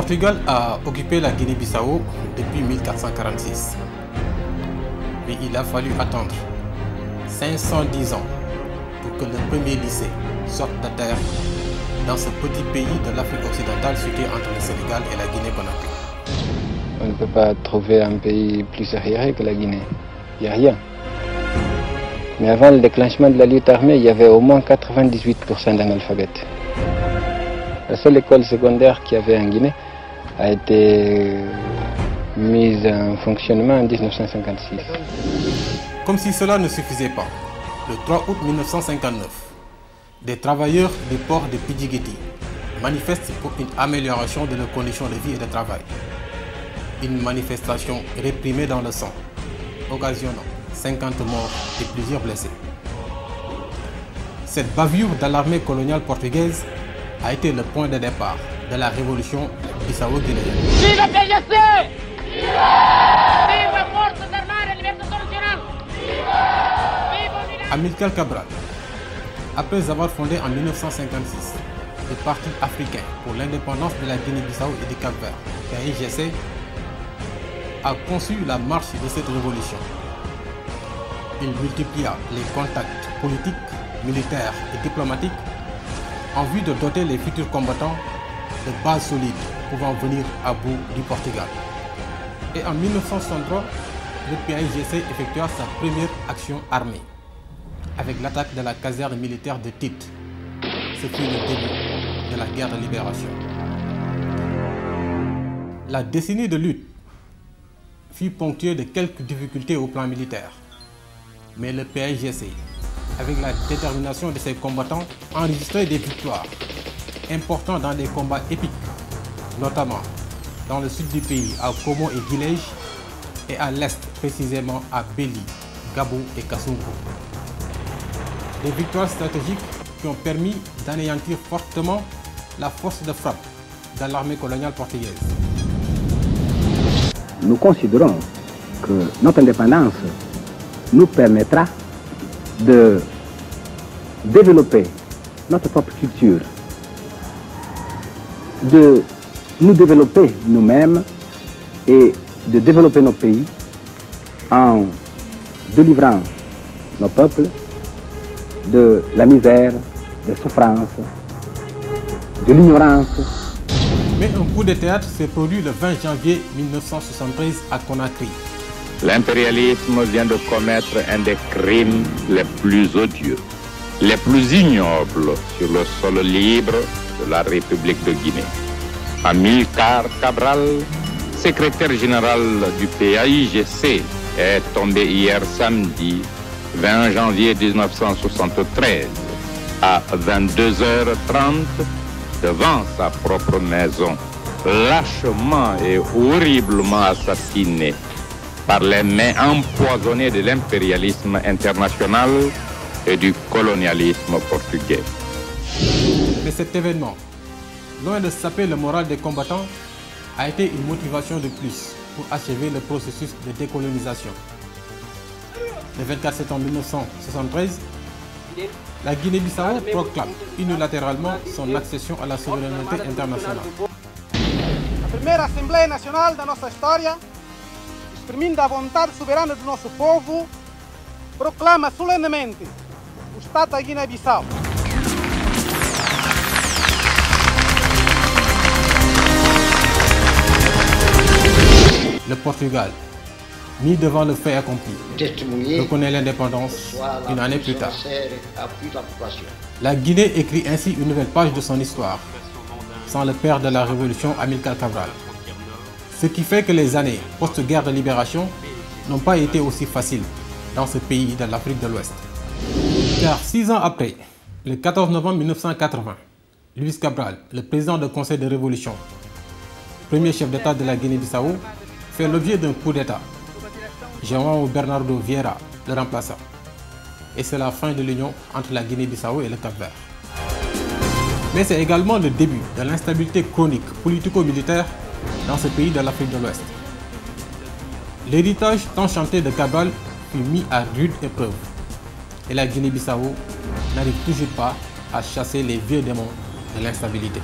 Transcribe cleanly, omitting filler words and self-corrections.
Portugal a occupé la Guinée-Bissau depuis 1446. Mais il a fallu attendre 510 ans pour que le premier lycée sorte de terre dans ce petit pays de l'Afrique occidentale situé entre le Sénégal et la Guinée-Conakry. On ne peut pas trouver un pays plus arriéré que la Guinée. Il n'y a rien. Mais avant le déclenchement de la lutte armée, il y avait au moins 98% d'analphabètes. La seule école secondaire qu'il y avait en Guinée a été mise en fonctionnement en 1956. Comme si cela ne suffisait pas, le 3 août 1959, des travailleurs du port de Pidjiguiti manifestent pour une amélioration de leurs conditions de vie et de travail. Une manifestation réprimée dans le sang, occasionnant 50 morts et plusieurs blessés. Cette bavure de l'armée coloniale portugaise a été le point de départ de la révolution bissau-guinéenne. Viva PSC! Viva! Viva Forças Armadas Libertação Nacional! Viva! Amilcar Cabral, après avoir fondé en 1956 le Parti africain pour l'indépendance de la Guinée-Bissau et du Cap-Vert, PAIGC, a conçu la marche de cette révolution. Il multiplia les contacts politiques, militaires et diplomatiques en vue de doter les futurs combattants de bases solides pouvant venir à bout du Portugal. Et en 1963, le PAIGC effectua sa première action armée avec l'attaque de la caserne militaire de Tite. Ce fut le début de la guerre de libération. La décennie de lutte fut ponctuée de quelques difficultés au plan militaire. Mais le PAIGC, avec la détermination de ses combattants, enregistrait des victoires importantes dans des combats épiques, notamment dans le sud du pays, à Komo et Guilej, et à l'est, précisément à Beli, Gabo et Kasungu. Des victoires stratégiques qui ont permis d'anéantir fortement la force de frappe de l'armée coloniale portugaise. Nous considérons que notre indépendance nous permettra de développer notre propre culture, de nous développer nous-mêmes et de développer nos pays en délivrant nos peuples de la misère, des souffrances, de l'ignorance. Mais un coup de théâtre s'est produit le 20 janvier 1973 à Conakry. L'impérialisme vient de commettre un des crimes les plus odieux, les plus ignobles sur le sol libre de la République de Guinée. Amilcar Cabral, secrétaire général du PAIGC, est tombé hier samedi 20 janvier 1973 à 22h30 devant sa propre maison, lâchement et horriblement assassiné par les mains empoisonnées de l'impérialisme international et du colonialisme portugais. Mais cet événement, loin de saper le moral des combattants, a été une motivation de plus pour achever le processus de décolonisation. Le 24 septembre 1973, la Guinée-Bissau proclame unilatéralement son accession à la souveraineté internationale. A primeira Assembleia Nacional da nossa história, exprimindo a vontade soberana do nosso povo, proclama solenemente o Estado da Guiné-Bissau. Le Portugal, mis devant le fait accompli, reconnaît l'indépendance une année plus tard. La Guinée écrit ainsi une nouvelle page de son histoire, sans le père de la révolution Amilcar Cabral. Ce qui fait que les années post-guerre de libération n'ont pas été aussi faciles dans ce pays de l'Afrique de l'Ouest. Car 6 ans après, le 14 novembre 1980, Luis Cabral, le président du Conseil de révolution, premier chef d'État de la Guinée-Bissau, fait l'objet d'un coup d'État. João Bernardo Vieira le remplaça. Et c'est la fin de l'union entre la Guinée-Bissau et le Cap-Vert. Mais c'est également le début de l'instabilité chronique politico-militaire dans ce pays de l'Afrique de l'Ouest. L'héritage tant chanté de Cabral fut mis à rude épreuve. Et la Guinée-Bissau n'arrive toujours pas à chasser les vieux démons de l'instabilité.